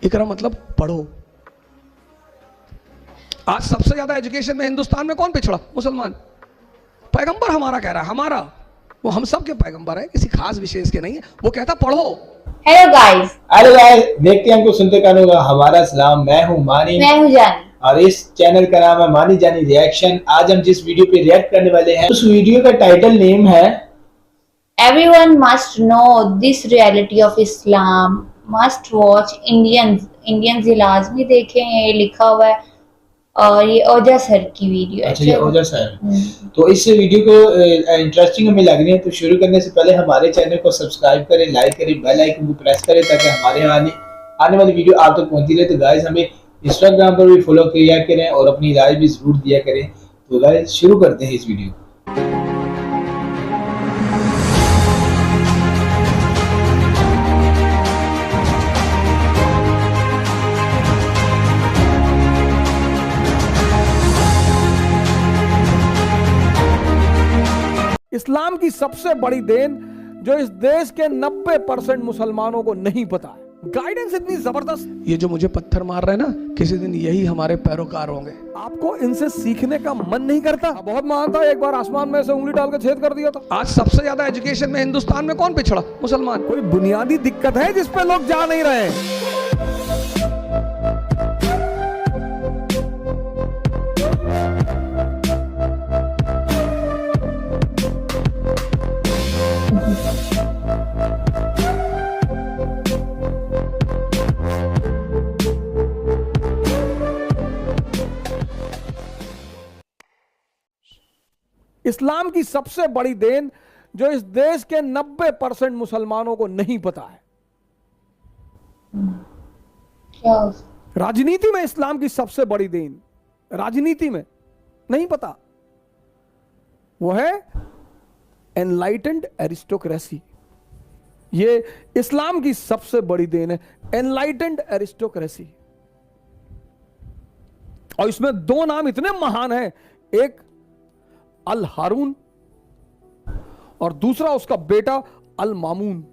इकरा मतलब पढ़ो। आज सबसे ज्यादा एजुकेशन में हिंदुस्तान में कौन पिछड़ा? मुसलमान। पैगंबर हमारा कह रहा है, हमारा, वो हम सब के पैगंबर है, किसी खास विशेष के नहीं है। वो कहता पढ़ो। हेलो गाइस, देखते हैं हमको सुनते कानों का हमारा सलाम। मैं हूँ मानी, मैं हूँ जानी और इस चैनल का नाम है मानी जानी रिएक्शन। आज हम जिस वीडियो पे रिएक्ट करने वाले हैं उस वीडियो का टाइटल नेम है everyone must know this reality of Islam, must watch Indians ये लाजमी देखें। ये लिखा हुआ है और ये ओजा सर की वीडियो है। अच्छा, ये ओजा सर। तो इस वीडियो को इंटरेस्टिंग हमें लग रही है, तो शुरू करने से पहले हमारे चैनल को सब्सक्राइब करें, लाइक करें, बेल आइकन को प्रेस करें ताकि हमारे आने वाली वीडियो आप तक पहुंचती रहे। तो गाइस हमें इंस्टाग्राम पर भी फॉलो किया करें और अपनी राय भी जरूर दिया करें। तो गाइस शुरू करते हैं इस वीडियो को। इस्लाम की सबसे बड़ी देन जो इस देश के 90% मुसलमानों को नहीं पता है। गाइडेंस इतनी जबरदस्त। ये जो मुझे पत्थर मार रहे हैं ना, किसी दिन यही हमारे पैरोकार होंगे। आपको इनसे सीखने का मन नहीं करता? बहुत मानता, एक बार आसमान में से उंगली डाल के छेद कर दिया था। आज सबसे ज्यादा एजुकेशन में हिंदुस्तान में कौन पिछड़ा? मुसलमान। कोई बुनियादी दिक्कत है जिस पे लोग जा नहीं रहे हैं? इस्लाम की सबसे बड़ी देन जो इस देश के 90% मुसलमानों को नहीं पता है। क्या? राजनीति में इस्लाम की सबसे बड़ी देन, राजनीति में नहीं पता, वो है एनलाइटेंड एरिस्टोक्रेसी। ये इस्लाम की सबसे बड़ी देन है, एनलाइटेंड एरिस्टोक्रेसी। और इसमें दो नाम इतने महान हैं, एक अल हारून और दूसरा उसका बेटा अल मामून।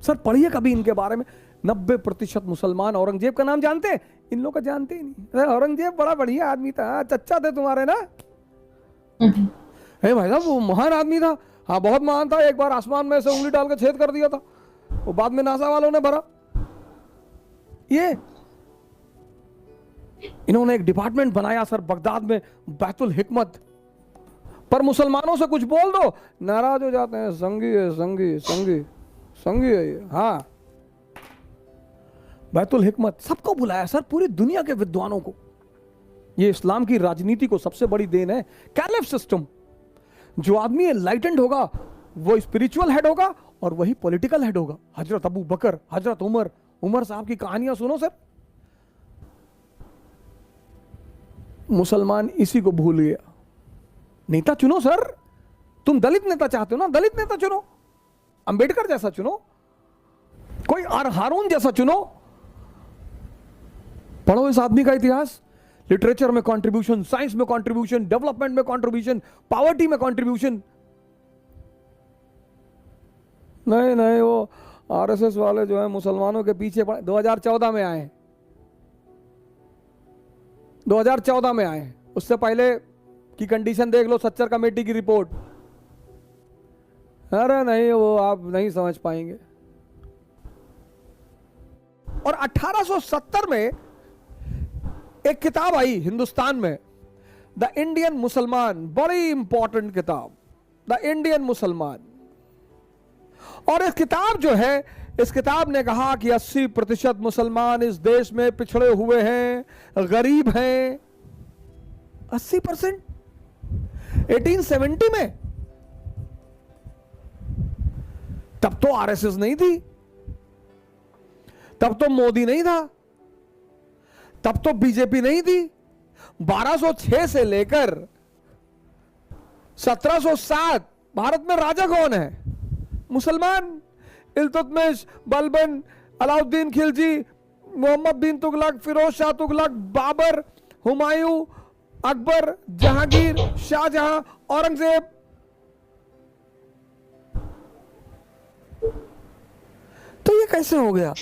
सर पढ़िए कभी इनके बारे में। 90% मुसलमान औरंगजेब का नाम जानते हैं? इन लोग का जानते ही नहीं। औरंगजेब बड़ा बढ़िया आदमी था, चच्चा थे तुम्हारे ना। भाई साहब वो महान आदमी था। हाँ बहुत महान था, एक बार आसमान में से उंगली डाल के छेद कर दिया था, वो बाद में नासा वालों ने भरा। ये इन्होंने एक डिपार्टमेंट बनाया सर बगदाद में, बैतुल हिकमत। पर मुसलमानों से कुछ बोल दो नाराज हो जाते हैं। संगी है, संगी संगी संगी है ये। हाँ बैतुल हिकमत सबको बुलाया सर, पूरी दुनिया के विद्वानों को। ये इस्लाम की राजनीति को सबसे बड़ी देन है। कैलिफ सिस्टम, जो आदमी एनलाइटेंड होगा वो स्पिरिचुअल हेड होगा और वही पॉलिटिकल हेड होगा। हजरत अबू बकर, हजरत उमर साहब की कहानियां सुनो सर। मुसलमान इसी को भूल गया। नेता चुनो सर, तुम दलित नेता चाहते हो ना, दलित नेता चुनो, अंबेडकर जैसा चुनो, कोई हारून जैसा चुनो। पढ़ो इस आदमी का इतिहास। लिटरेचर में कंट्रीब्यूशन, साइंस में कंट्रीब्यूशन, डेवलपमेंट में कंट्रीब्यूशन, पॉवर्टी में कंट्रीब्यूशन। नहीं वो आरएसएस वाले जो है मुसलमानों के पीछे 2014 में आए, 2014 में आए। उससे पहले की कंडीशन देख लो, सच्चर कमेटी की रिपोर्ट। अरे नहीं, वो आप नहीं समझ पाएंगे। और 1870 में एक किताब आई हिंदुस्तान में, द इंडियन मुसलमान, बड़ी इंपॉर्टेंट किताब, द इंडियन मुसलमान। और इस किताब जो है, इस किताब ने कहा कि 80% मुसलमान इस देश में पिछड़े हुए हैं, गरीब हैं। 80%। 1870 में तब तो आरएसएस नहीं थी, तब तो मोदी नहीं था, तब तो बीजेपी नहीं थी। 1206 से लेकर 1707 भारत में राजा कौन है? मुसलमान। इल्तुतमिश, बलबन, अलाउद्दीन खिलजी, मोहम्मद बिन तुगलक, फिरोज शाह तुगलक, बाबर, हुमायूं, अकबर, जहांगीर, शाहजहां, औरंगजेब। तो ये कैसे हो गया?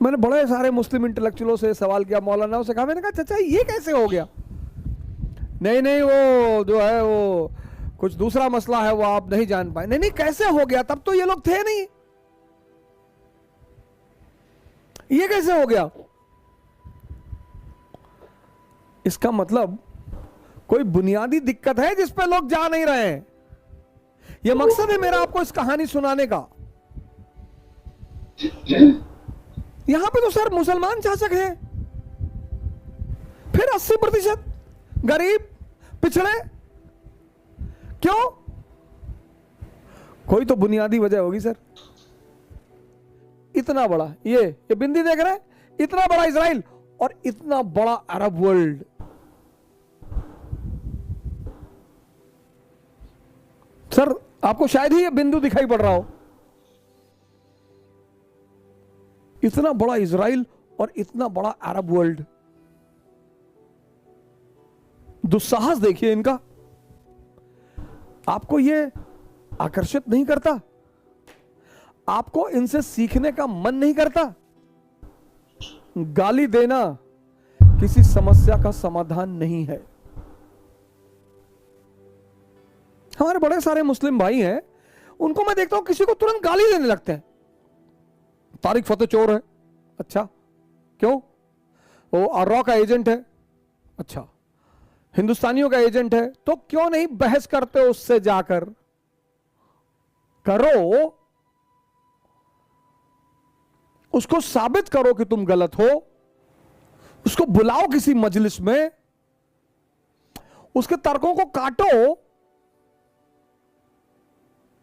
मैंने बड़े सारे मुस्लिम इंटेलेक्चुअलों से सवाल किया, मौलानाओं से कहा, मैंने कहा चाचा ये कैसे हो गया? नहीं नहीं, वो जो है वो कुछ दूसरा मसला है, वो आप नहीं जान पाए। नहीं नहीं, कैसे हो गया? तब तो ये लोग थे नहीं, ये कैसे हो गया? इसका मतलब कोई बुनियादी दिक्कत है जिस पे लोग जा नहीं रहे हैं। यह मकसद है मेरा आपको इस कहानी सुनाने का। यहां पे तो सर मुसलमान शासक हैं, फिर 80% गरीब पिछड़े, क्यों? कोई तो बुनियादी वजह होगी सर। इतना बड़ा ये बिंदी देख रहे हैं, इतना बड़ा इजराइल और इतना बड़ा अरब वर्ल्ड, सर आपको शायद ही ये बिंदु दिखाई पड़ रहा हो। इतना बड़ा इजराइल और इतना बड़ा अरब वर्ल्ड, दुस्साहस देखिए इनका। आपको ये आकर्षित नहीं करता? आपको इनसे सीखने का मन नहीं करता? गाली देना किसी समस्या का समाधान नहीं है। हमारे बड़े सारे मुस्लिम भाई हैं, उनको मैं देखता हूं किसी को तुरंत गाली देने लगते हैं। तारिक फतेह चोर है, अच्छा क्यों? वो आर्रा का एजेंट है, अच्छा हिंदुस्तानियों का एजेंट है, तो क्यों नहीं बहस करते उससे जाकर? करो, उसको साबित करो कि तुम गलत हो, उसको बुलाओ किसी मजलिस में, उसके तर्कों को काटो।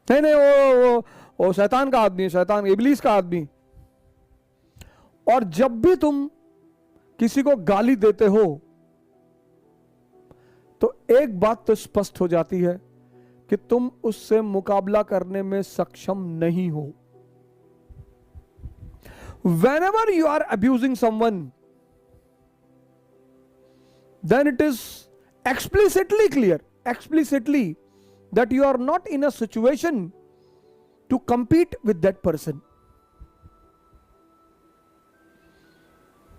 नहीं नहीं, वो शैतान का आदमी है, शैतान इबलीस का आदमी। और जब भी तुम किसी को गाली देते हो तो एक बात तो स्पष्ट हो जाती है कि तुम उससे मुकाबला करने में सक्षम नहीं हो। Whenever you are abusing someone, then it is explicitly clear, that you are not in a situation to compete with that person.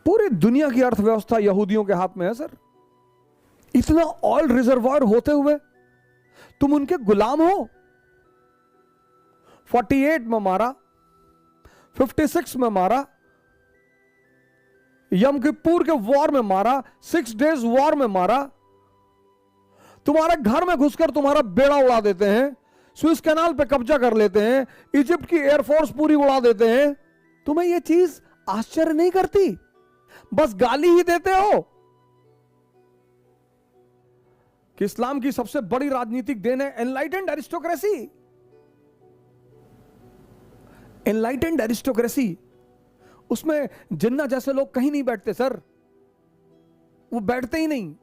पूरी दुनिया की अर्थव्यवस्था यहूदियों के हाथ में है सर। इतना ऑयल रिजर्वायर होते हुए तुम उनके गुलाम हो। 48 में मारा, 56 में मारा, यम किप्पुर के वॉर में मारा, 6 डेज वॉर में मारा, तुम्हारे घर में घुसकर तुम्हारा बेड़ा उड़ा देते हैं, स्विस कैनाल पे कब्जा कर लेते हैं, इजिप्ट की एयरफोर्स पूरी उड़ा देते हैं। तुम्हें यह चीज आश्चर्य नहीं करती? बस गाली ही देते हो कि इस्लाम की सबसे बड़ी राजनीतिक देन है एनलाइटेंड एरिस्टोक्रेसी। एनलाइटेंड एरिस्टोक्रेसी, उसमें जिन्ना जैसे लोग कहीं नहीं बैठते सर, वो बैठते ही नहीं।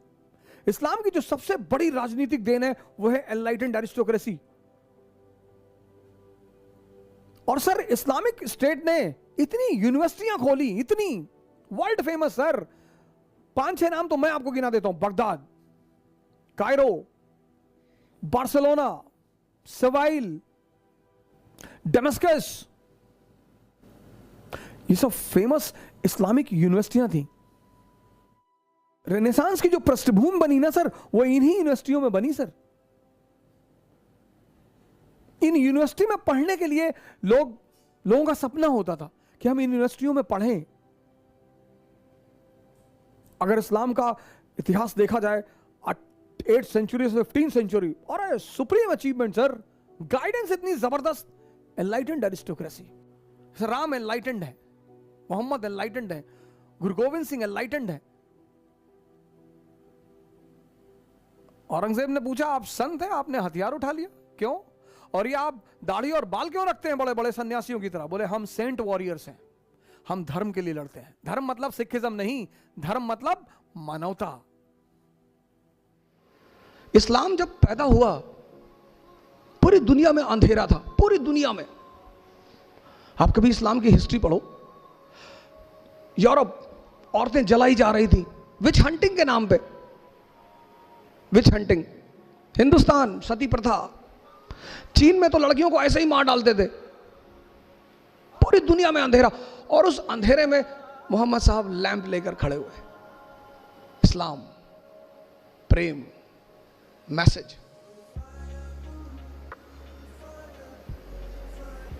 इस्लाम की जो सबसे बड़ी राजनीतिक देन है वो है एनलाइटेंड एरिस्टोक्रेसी। और सर इस्लामिक स्टेट ने इतनी यूनिवर्सिटियां खोली, इतनी वर्ल्ड फेमस सर, 5-6 नाम तो मैं आपको गिना देता हूं। Baghdad, Cairo, Barcelona, soil, Damascus, ये सब फेमस इस्लामिक यूनिवर्सिटियां थी। रेनेसांस की जो पृष्ठभूमि बनी ना सर, वो इन्हीं यूनिवर्सिटियों में बनी सर। इन यूनिवर्सिटी में पढ़ने के लिए लोगों का सपना होता था कि हम इन यूनिवर्सिटियों में पढ़ें। अगर इस्लाम का इतिहास देखा जाए 8th सेंचुरी से 15th सेंचुरी, और सुप्रीम अचीवमेंट सर, गाइडेंस इतनी जबरदस्त, एनलाइटेंड एरिस्टोक्रेसी। राम एनलाइटेंड है, मोहम्मद एनलाइटेंड है, गुरु गोविंद सिंह एनलाइटेंड है। औरंगजेब ने पूछा आप संत हैं, आपने हथियार उठा लिया, क्यों? और ये आप दाढ़ी और बाल क्यों रखते हैं बड़े बड़े सन्यासियों की तरह? बोले हम सेंट वॉरियर्स हैं, हम धर्म के लिए लड़ते हैं। धर्म मतलब सिखिज्म नहीं, धर्म मतलब मानवता। इस्लाम जब पैदा हुआ पूरी दुनिया में अंधेरा था, पूरी दुनिया में। आप कभी इस्लाम की हिस्ट्री पढ़ो, यूरोप औरतें जलाई जा रही थी विच हंटिंग के नाम पे, विच हंटिंग। हिंदुस्तान सती प्रथा, चीन में तो लड़कियों को ऐसे ही मार डालते थे, दुनिया में अंधेरा, और उस अंधेरे में मोहम्मद साहब लैंप लेकर खड़े हुए। इस्लाम, प्रेम, मैसेज।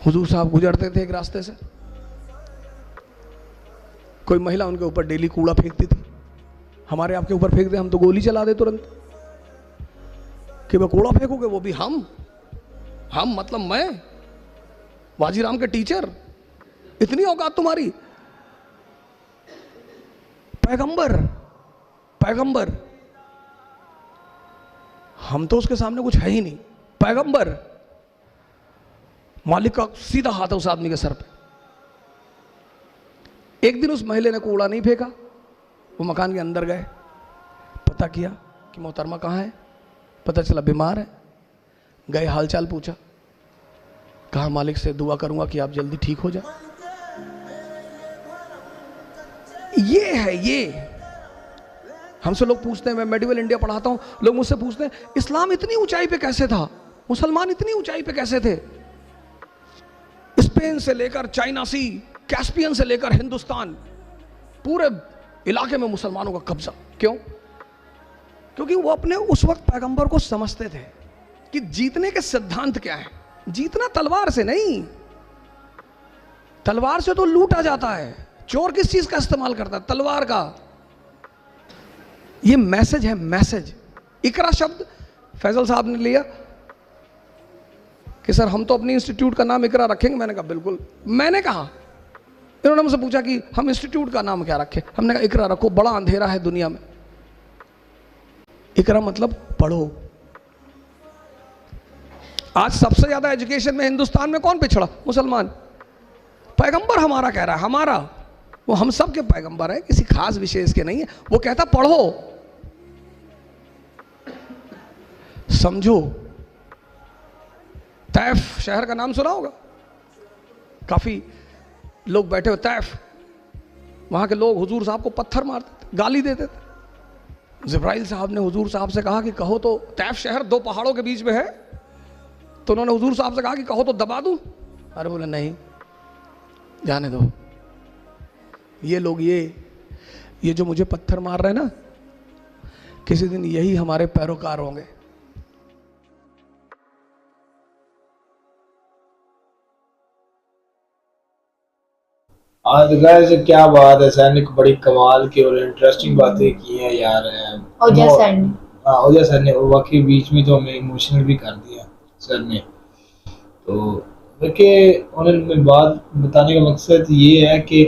हुजूर साहब गुजरते थे एक रास्ते से, कोई महिला उनके ऊपर डेली कूड़ा फेंकती थी। हमारे आपके ऊपर फेंक दे, हम तो गोली चला दे तुरंत कि वो कूड़ा फेंकोगे, वो भी हम मतलब मैं, वाजीराम के टीचर, इतनी औकात तुम्हारी। पैगंबर, हम तो उसके सामने कुछ है ही नहीं। पैगंबर, मालिक का सीधा हाथ है उस आदमी के सर पे। एक दिन उस महिला ने कूड़ा नहीं फेंका, वो मकान के अंदर गए, पता किया कि मोहतरमा कहाँ है, पता चला बीमार है। गए, हालचाल पूछा, कहा मालिक से दुआ करूंगा कि आप जल्दी ठीक हो जाए। ये है, ये हमसे लोग पूछते हैं, मैं मेडिवल इंडिया पढ़ाता हूं, लोग मुझसे पूछते हैं इस्लाम इतनी ऊंचाई पे कैसे था, मुसलमान इतनी ऊंचाई पे कैसे थे। स्पेन से लेकर चाइना सी, कैस्पियन से लेकर हिंदुस्तान, पूरे इलाके में मुसलमानों का कब्जा। क्यों? क्योंकि वो अपने उस वक्त पैगंबर को समझते थे कि जीतने के सिद्धांत क्या है। जीतना तलवार से नहीं, तलवार से तो लूटा जाता है। चोर किस चीज का इस्तेमाल करता है? तलवार का। ये मैसेज है, मैसेज। इकरा शब्द फैजल साहब ने लिया कि सर हम तो अपनी इंस्टीट्यूट का नाम इकरा रखेंगे। मैंने कहा बिल्कुल। मैंने कहा, इन्होंने मुझसे पूछा कि हम इंस्टीट्यूट का नाम क्या रखें, हमने कहा इकरा रखो, बड़ा अंधेरा है दुनिया में। इकरा मतलब पढ़ो। आज सबसे ज्यादा एजुकेशन में हिंदुस्तान में कौन पिछड़ा? मुसलमान। पैगंबर हमारा कह रहा है, हमारा, वो हम सब के पैगंबर है, किसी खास विशेष के नहीं है। वो कहता पढ़ो, समझो। तैफ शहर का नाम सुना होगा, काफी लोग बैठे हो तैफ, वहां के लोग हुजूर साहब को पत्थर मारते थे, गाली देते थे। जिब्राइल साहब ने हुजूर साहब से कहा कि कहो तो, तैफ शहर दो पहाड़ों के बीच में है, तो उन्होंने हुजूर साहब से कहा कि कहो तो दबा दूं। अरे बोले नहीं, जाने दो। ये लोग ये जो मुझे पत्थर मार रहे हैं ना, किसी दिन यही हमारे पैरोकार होंगे। आज गाइस क्या बात है, सर ने बड़ी कमाल की और इंटरेस्टिंग बातें की हैं यार। ओजा सर ने, हाँ ओजा सर ने वाकई बीच में तो हमें इमोशनल भी कर दिया सर ने। तो देखिए उन्होंने बात बताने का मकसद ये है कि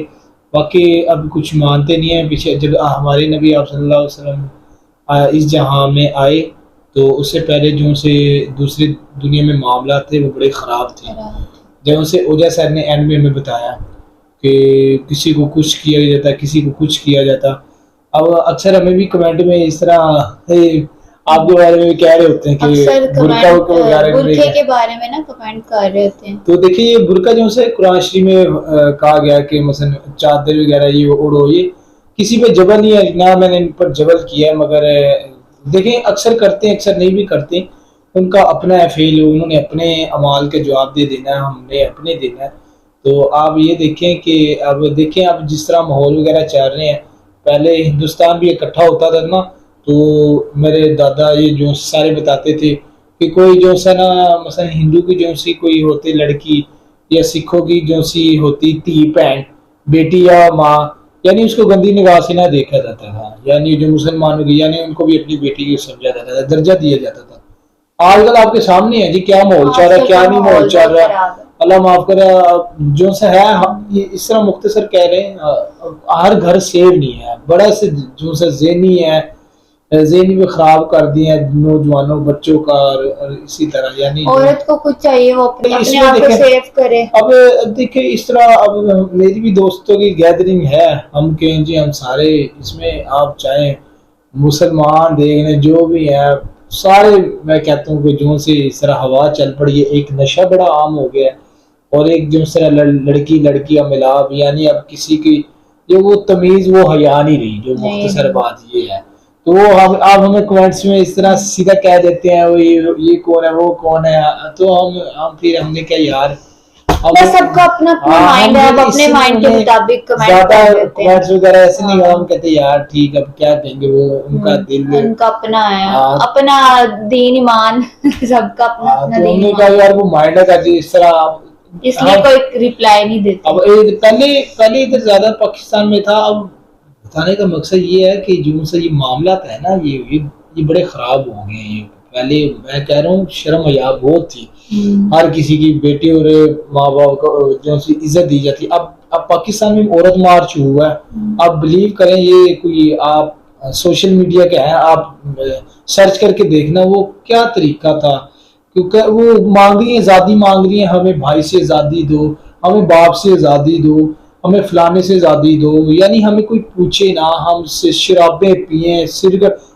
वाकई अब कुछ मानते नहीं है। पीछे जब हमारे नबी आप सल्लल्लाहु अलैहि वसल्लम इस जहां में आए तो उससे पहले जो से दूसरी दुनिया में मामला थे वो बड़े ख़राब थे। जब उनसे ओजा सर ने एंड में हमें बताया कि किसी को कुछ किया जाता, किसी को कुछ किया जाता। अब अक्सर हमें भी कमेंट में इस तरह आपके बारे में भी कह रहे होते हैं कि बुर्का के बारे में ना कमेंट कर रहे होते हैं। तो देखिए ये बुर्का जो है कुरान शरीफ में कहा गया कि मसलन चादर वगैरह ये उड़ो, ये किसी पे जबल नहीं है ना, मैंने इन पर जबल किया है। मगर देखें अक्सर करते हैं, अक्सर नहीं भी करते, उनका अपना फेल, उन्होंने अपने अमाल के जवाब दे देना है, हमने अपने देना है। तो आप ये देखें कि अब देखें अब जिस तरह माहौल वगैरह चल रहे हैं, पहले हिंदुस्तान भी इकट्ठा होता था ना, तो मेरे दादा ये जो सारे बताते थे कि कोई जो सा ना मसलन हिंदू की जो सी कोई होती लड़की या सिखों की जो सी होती धी बहन बेटी या माँ, यानी उसको गंदी निगाह से ना देखा जाता था। यानी जो मुसलमानों की यानी उनको भी अपनी बेटी की समझा जाता था, दर्जा दिया जाता था। आजकल आपके सामने है जी क्या माहौल चल रहा है, क्या नहीं माहौल चल रहा है। अल्लाह माफ करे जो सा है ये इस तरह मुख्तसर कह रहे हैं, हर घर सेव नहीं है, बड़ा से जो सा ज़हनी है, ज़हनी भी खराब कर दिए हैं नौजवानों बच्चों का। और इसी तरह यानी औरत को कुछ चाहिए वो अपने आप को सेव करे। अब देखिए इस तरह अब मेरी भी दोस्तों की गैदरिंग है, हम कहें जी हम सारे इसमें, आप चाहे मुसलमान देखने जो भी है सारे, मैं कहता हूँ कि जो से इस तरह हवा चल पड़ी है, एक नशा बड़ा आम हो गया है। और एक जो तरह लड़की का मिलाप, यानी अब किसी की जो वो तमीज वो हया नहीं रही। जो मुख्तसर बात ये है, तो वो आप हमें कमेंट्स में इस तरह सीधा कह देते हैं वो ये कौन है वो कौन है, तो हम फिर हमने क्या यार बस सबका अपना अपना माइंड है, अब अपने माइंड के मुताबिक कमेंट कर देते हैं वगैरह ऐसे नहीं हम कहते यार ठीक है, अब क्या कहेंगे, वो उनका दिल, उनका अपना है, अपना दीन ईमान सबका अपना अपना तो दीन उन्होंने कहा यार वो माइंड है इस तरह, इसलिए कोई रिप्लाई नहीं देते। अब पहले इधर ज्यादा पाकिस्तान में था। अब बताने का मकसद ये है कि जो से ये मामला है ना, ये बड़े खराब हो गए हैं। ये पहले मैं कह रहा हूँ शर्म हया बहुत थी, हर किसी की बेटी और माँ बाप को जो सी इज्जत दी जाती। अब पाकिस्तान में औरत मार्च हुआ है। आप बिलीव करें, ये कोई आप सोशल मीडिया के हैं, आप सर्च करके देखना वो क्या तरीका था, क्योंकि वो मांग रही है, आजादी मांग रही है, हमें भाई से आजादी दो, हमें बाप से आजादी दो, हमें फलाने से आजादी दो, यानी हमें कोई पूछे ना, हम शराबें पिए,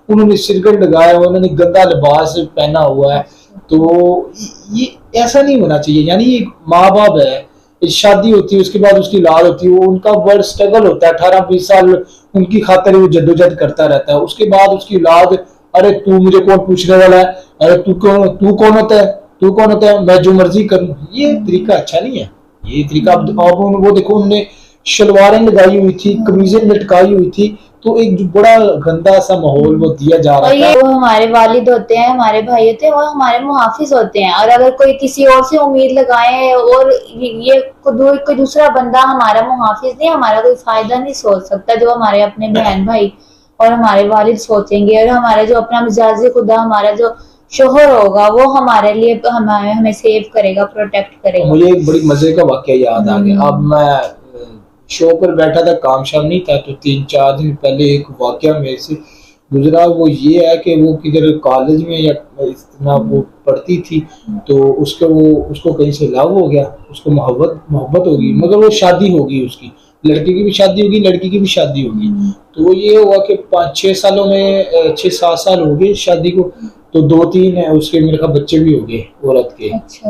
उन्होंने सिरगट लगाया, उन्होंने गंदा लिबास पहना हुआ है। तो ये ऐसा नहीं होना चाहिए। यानी ये माँ बाप है, शादी होती है, उसके बाद उसकी औलाद होती है, उनका बड़ा स्ट्रगल होता है, 18-20 साल उनकी खातिर वो जद्दोजहद करता रहता है। उसके बाद उसकी औलाद, अरे तू मुझे कौन पूछने वाला है, अरे तू कौन होता है, मैं जो मर्जी करूं। ये तरीका अच्छा नहीं है। ये तरीका अब वो देखो, उन्होंने शलवारें लगाई हुई थी, कमीजें लटकाई हुई थी, तो एक बड़ा गंदा सा माहौल वो दिया जा रहा था। वो हमारे वालिद होते हैं, हमारे भाई होते हैं, वो हमारे मुहाफिज होते हैं, और अगर कोई किसी और से उम्मीद लगाए और ये कोई दूसरा बंदा हमारा मुहाफिज नहीं, हमारा कोई फायदा नहीं सोच सकता, जो हमारे अपने बहन भाई और हमारे वालिद सोचेंगे, और हमारा जो अपना मिजाज खुदा, हमारा जो शोहर होगा, वो हमारे लिए हमें सेव करेगा, प्रोटेक्ट करेगा। मुझे एक बड़ी मजे का वाकया याद आ गया। अब मैं शो पर बैठा था, काम शाम नहीं था, तो 3-4 दिन पहले एक वाकया मेरे से गुजरा। वो ये है कि वो किधर कॉलेज में या इतना वो पढ़ती थी, तो उसको कहीं से लव हो गया, उसको मोहब्बत होगी, मगर वो शादी होगी, उसकी लड़के की भी शादी होगी, लड़की की भी शादी होगी। तो ये हुआ कि 5-6 सालों में 6-7 साल हो गए शादी को, तो 2-3 है उसके मेरे ख्याल बच्चे भी हो गए औरत के,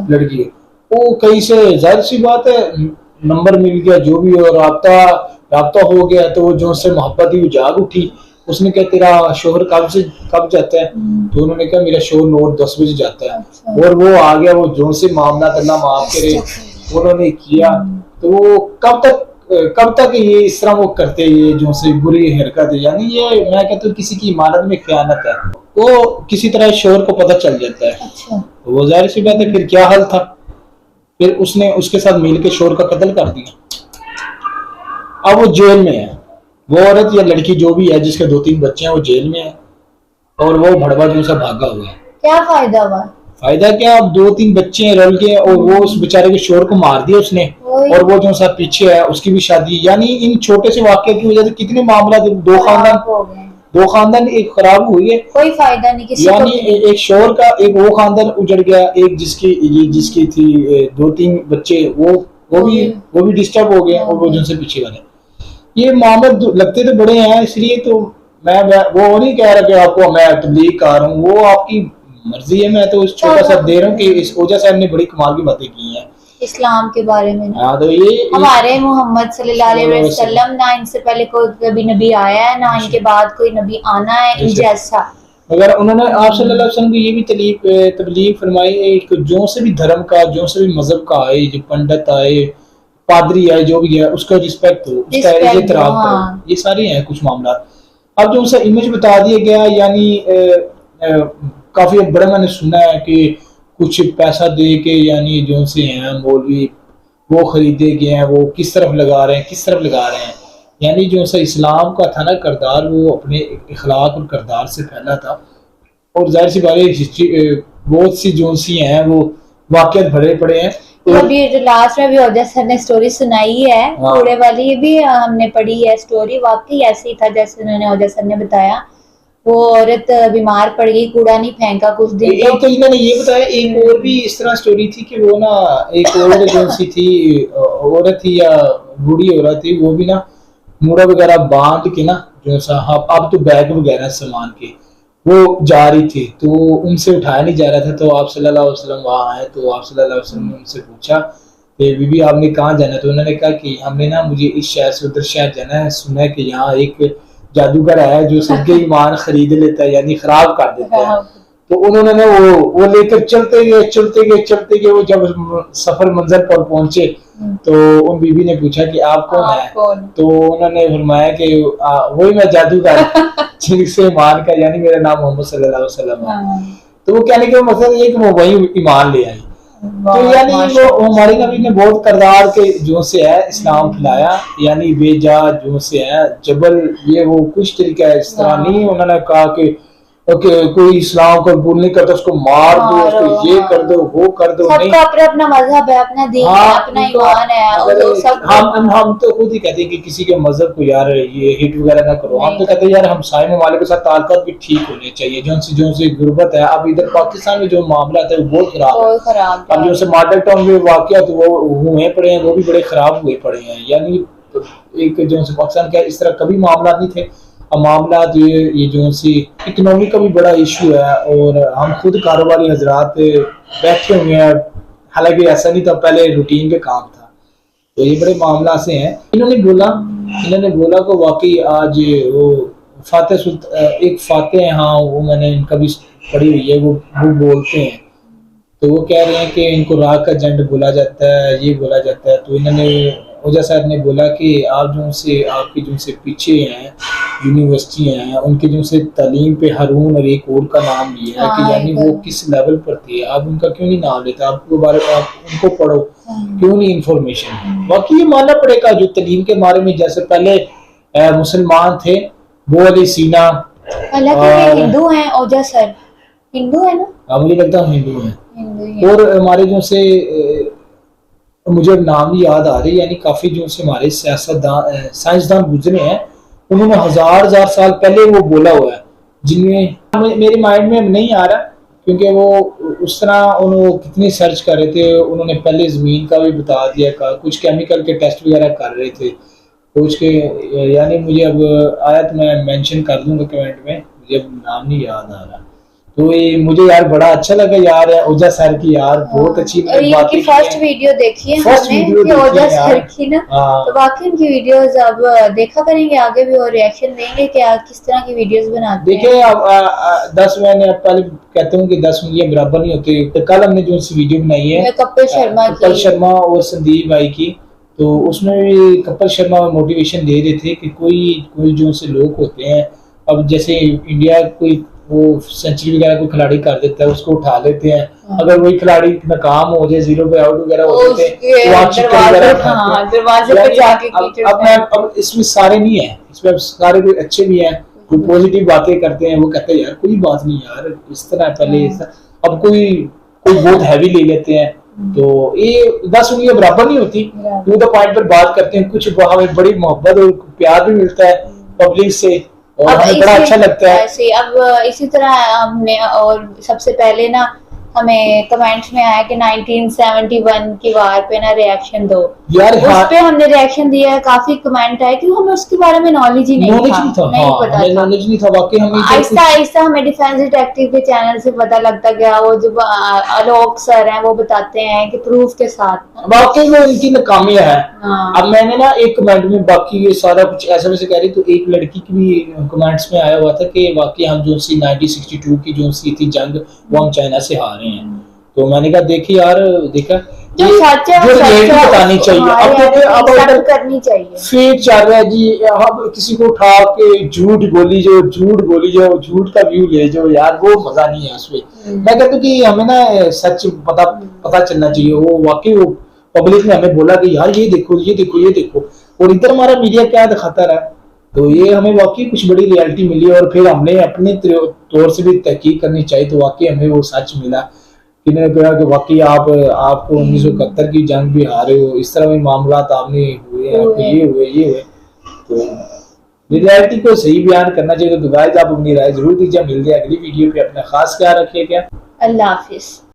लड़की के। वो कहीं से जाहिर सी बात है नंबर मिल गया, जो भी हो, राब्ता हो गया, तो वो जो से मोहब्बत ही जाग उठी। उसने कहा तेरा शोहर कब जाता है? तो उन्होंने कहा मेरा शोहर 9-10 बजे जाता है। और वो आ गया, वो जो से मामला अल्लाह माफ करे उन्होंने किया। तो वो कब तक ये इस तरह वो करते, ये जो से बुरी हरकत है, यानी ये मैं कहता हूँ किसी की इमानत में खयानत है। वो किसी तरह शोहर को पता चल जाता है। तो वो जाहिर सी बात है, फिर क्या हल था, फिर उसने उसके साथ मिलकर शोहर का कत्ल कर दिया। अब वो जेल में है, वो औरत या लड़की जो भी है जिसके 2-3 बच्चे हैं, वो जेल में है, और वो भड़वा जो सा भागा हुआ है। क्या फायदा हुआ? फायदा क्या, अब 2-3 बच्चे हैं रल गए, और वो उस बेचारे के शोहर को मार दिया उसने, और वो जो सा पीछे है उसकी भी शादी। यानी इन छोटे से वाक्य की वजह से कितने मामला, दो खानदान एक खराब हुई है, कोई फायदा नहीं किसी यानी एक शोहर का एक वो खानदान उजड़ गया, एक जिसकी थी 2-3 बच्चे, वो भी डिस्टर्ब हो गए, और वो जिनसे पीछे वाले। ये मामले लगते तो बड़े हैं, इसलिए तो मैं वो नहीं कह रहा कि आपको मैं तबलीग कर रहा हूँ, वो आपकी मर्जी है। मैं तो छोटा सा दे रहा हूँ कि इस ओजा साहब ने बड़ी कमाल की बातें की हैं इस्लाम के बारे में। हाँ, तो ये हमारे मोहम्मद सल्लल्लाहु अलैहि वसल्लम, ना इनसे पहले कोई नबी आया है, ना इनके बाद कोई नबी आना है इन जैसा। अगर उन्होंने आप सल्लल्लाहु अलैहि वसल्लम की ये भी तबलीग फरमाई, एक जो से भी धर्म का, जो से भी मजहब का आए, जो पंडित आए, पादरी आए, जो भी है, उसका रिस्पेक्ट हो, उसका एहतराम करो। ये सारे हैं कुछ मामला। अब जो उनसे इमेज बता दिया गया, यानी काफी बड़ा मैंने सुना है कि कुछ पैसा दे के, यानी जो से हैं मौलवी, वो खरीदे गए हैं, वो किस तरफ लगा रहे हैं, यानी जो सा इस्लाम का था ना करदार, वो अपने इखलाक और करदार से फैला था। और जाहिर सी बात है हिस्ट्री बहुत सी जो सी हैं वो वाकयात भरे पड़े हैं। तो अभी जो लास्ट में भी ओजा सर ने स्टोरी सुनाई है कूड़े वाली, ये भी हमने पढ़ी है स्टोरी, वाकई ऐसे ही था जैसे उन्होंने ओजा सर ने बताया। वो औरत बीमार पड़ गई, कूड़ा नहीं फेंका कुछ दिन। एक तो इन्होंने ये बताया, एक और भी इस तरह स्टोरी थी कि वो ना एक औरत जो सी थी, औरत थी या बूढ़ी औरत थी, वो भी ना मूड़ा वगैरह बांध के ना, जो सा अब तो बैग वगैरह सामान के वो जा रही थी, तो उनसे उठाया नहीं जा रहा था। तो आप सल्लल्लाहु अलैहि वसल्लम वहाँ आए, तो आप सल्लल्लाहु अलैहि वसल्लम ने उनसे पूछा कि बीबी आपने कहाँ जाना है? तो उन्होंने कहा कि हमने ना, मुझे इस शहर से उधर शहर जाना है, सुना है कि यहाँ एक जादूगर है जो सबके ईमान खरीद लेता है, यानी खराब कर देता है। तो उन्होंने ना वो लेकर चलते गए। वो जब सफर मंजिल पर पहुंचे तो उन बीबी ने पूछा कि आप कौन है? तो उन्होंने फरमाया कि वही मैं जादूगर जिनसे ईमान का, यानी मेरा नाम मोहम्मद सल्लल्लाहु अलैहि वसल्लम है। तो वो कहने का मतलब ये कि वो वही ईमान ले आई। तो यानी वो हमारे नबी ने बहुत करदार के जो से है इस्लाम खिलाया, यानी बेजा जो से है जबल, ये वो कुछ तरीका है, इस तरह नहीं उन्होंने कहा कि कोई इस्लाम को कबूल नहीं करता उसको मार दो, उसको ये कर दो वो कर दो। नहीं, सबका अपना मजहब है, अपना दीन है, अपना ईमान है। हम तो खुद ही कहते हैं कि किसी के मजहब को यार ये हिट वगैरह ना करो। हम तो कहते हैं यार हमसाये ममालिक के साथ ताल्लुकात भी ठीक होने चाहिए। जो से गुर्बत है, अब इधर पाकिस्तान में जो मामला है वो बहुत खराब है। अब जो से मॉडल टाउन में वाकया तो वो हुए पड़े हैं, वो भी बड़े खराब हुए पड़े हैं। यानी एक जो से पाकिस्तान का इस तरह कभी मामला नहीं थे। मामला ये जो सी इकोनॉमी का भी बड़ा इशू है, और हम खुद कारोबारी हजरात बैठे हुए हैं, हालांकि ऐसा नहीं था, पहले रूटीन पे काम था। तो ये बड़े मामला से हैं। इन्होंने बोला को वाकई आज वो एक फाते हैं, हाँ वो मैंने इनका भी पढ़ी हुई है, वो बोलते हैं। तो वो कह रहे हैं कि इनको राग का जंड बोला जाता है, ये बोला जाता है। तो इन्होंने ओजा साहब ने बोला कि आप जो से आपकी जो से पीछे हैं यूनिवर्सिटी हैं, उनके जो से तालीम पे हारून और एक और का नाम लिया है कि यानी वो किस लेवल पर थे, आप उनका क्यों नहीं नाम लेते, आपको बारे में आप उनको पढ़ो, क्यों नहीं इंफॉर्मेशन। बाकी ये मानना पड़ेगा जो तालीम के बारे में, जैसे पहले मुसलमान थे वो अली सीना, हिंदू हैं ओजा सर, हिंदू है ना, मुझे लगता है हिंदू है। और हमारे जो से मुझे नाम ही याद आ रही है, यानी काफी जो से हमारे सियासतदान साइंसदान गुजरे हैं, उन्होंने हजार साल पहले वो बोला हुआ है, जिनमें मेरे माइंड में नहीं आ रहा क्योंकि वो उस तरह उन्होंने कितनी सर्च कर रहे थे। उन्होंने पहले जमीन का भी बता दिया, कुछ केमिकल के टेस्ट वगैरह कर रहे थे कुछ के, यानी मुझे अब आया तो मैं मेंशन कर दूंगा कमेंट में, मुझे अब नाम नहीं याद आ रहा। तो ये मुझे यार बड़ा अच्छा लगा यार, ओजा सर की यार बहुत अच्छी इनकी फर्स्ट वीडियो देखी है हमने ओजा सर की ना, तो बाकी इनकी वीडियोस अब देखा करेंगे आगे भी और रिएक्शन देंगे कि किस तरह की वीडियोस बनाते हैं। देखिए अब 10 मैंने पहले कहते हूँ कि 10 उंगलियां बराबर नहीं होती। तो कल हमने जो सी वीडियो बनाई है कपिल शर्मा और संदीप भाई की, तो उसमें भी कपिल शर्मा मोटिवेशन दे रहे थे कि कोई जो से लोग होते हैं, अब जैसे इंडिया कोई वो सेंचुरी वगैरह कोई खिलाड़ी कर देता है उसको उठा लेते हैं, अगर वही खिलाड़ी नाकाम हो जाए, 0 पे आउट वगैरह हो जाते हैं। अब इसमें सारे नहीं है, इसमें सारे कोई अच्छे भी हैं, कोई पॉजिटिव बातें करते हैं, वो कहते हैं यार कोई बात नहीं यार इस तरह पहले अब कोई बहुत हैवी ले लेते हैं। तो ये 10 उंगलियां बराबर नहीं होती, टू द पॉइंट पर बात करते हैं, कुछ हमें बड़ी मोहब्बत और प्यार भी मिलता है पब्लिक से और हमें बड़ा अच्छा लगता है। अब इसी तरह हमने, और सबसे पहले ना हमें कमेंट्स में आया कि 1971 की वार पे ना रिएक्शन दो यार, उस पे हमने रिएक्शन दिया है, काफी कमेंट आए क्योंकि हमें उसके बारे में नॉलेज ही नहीं था, नहीं पता था, नॉलेज नहीं था वाकई। हमें आहिस्ता हमें डिफेंस डिटेक्टिव के चैनल से पता लगता गया, वो जो आलोक सर हैं वो बताते हैं कि प्रूफ के साथ वाकई में उनकी नाकामियां है। अब मैंने ना एक कमेंट में बाकी ये सारा कुछ ऐसा वैसे कह रही, तो एक लड़की की भी कमेंट्स में आया हुआ था कि वाकई हम जो सी 1962 की जो सी थी जंग वो हम चाइना से हार रहे हैं। तो मैंने कहा देखी यार, देखा जो सच है वो बतानी चाहिए, अब करनी चाहिए। फेक चल रहा है जी, अब किसी को उठा के झूठ बोली जाओ, झूठ का व्यू ले जाओ यार, वो मजा नहीं है उसमें। मैं कहता हूँ कि हमें ना सच पता चलना चाहिए। वो वाकई वो पब्लिक ने हमें बोला कि यार ये देखो, और इधर हमारा मीडिया क्या दिखाता रहा, तो ये हमें वाकई कुछ बड़ी रियलिटी मिली, और फिर हमने अपने तौर से भी तहकीक करनी चाहिए। तो वाकई हमें वो सच मिला, किन्होंने कहा कि वाकई आपको 1971 की जंग भी हारे हो, इस तरह में मामला आपने हुए, ये हुए। तो रियलिटी को सही बयान करना चाहिए। तो गाइस आप अपनी राय जरूर दीजिए, मिलते हैं अगली वीडियो पे, अपना खास ख्याल रखिएगा, अल्लाह हाफिज।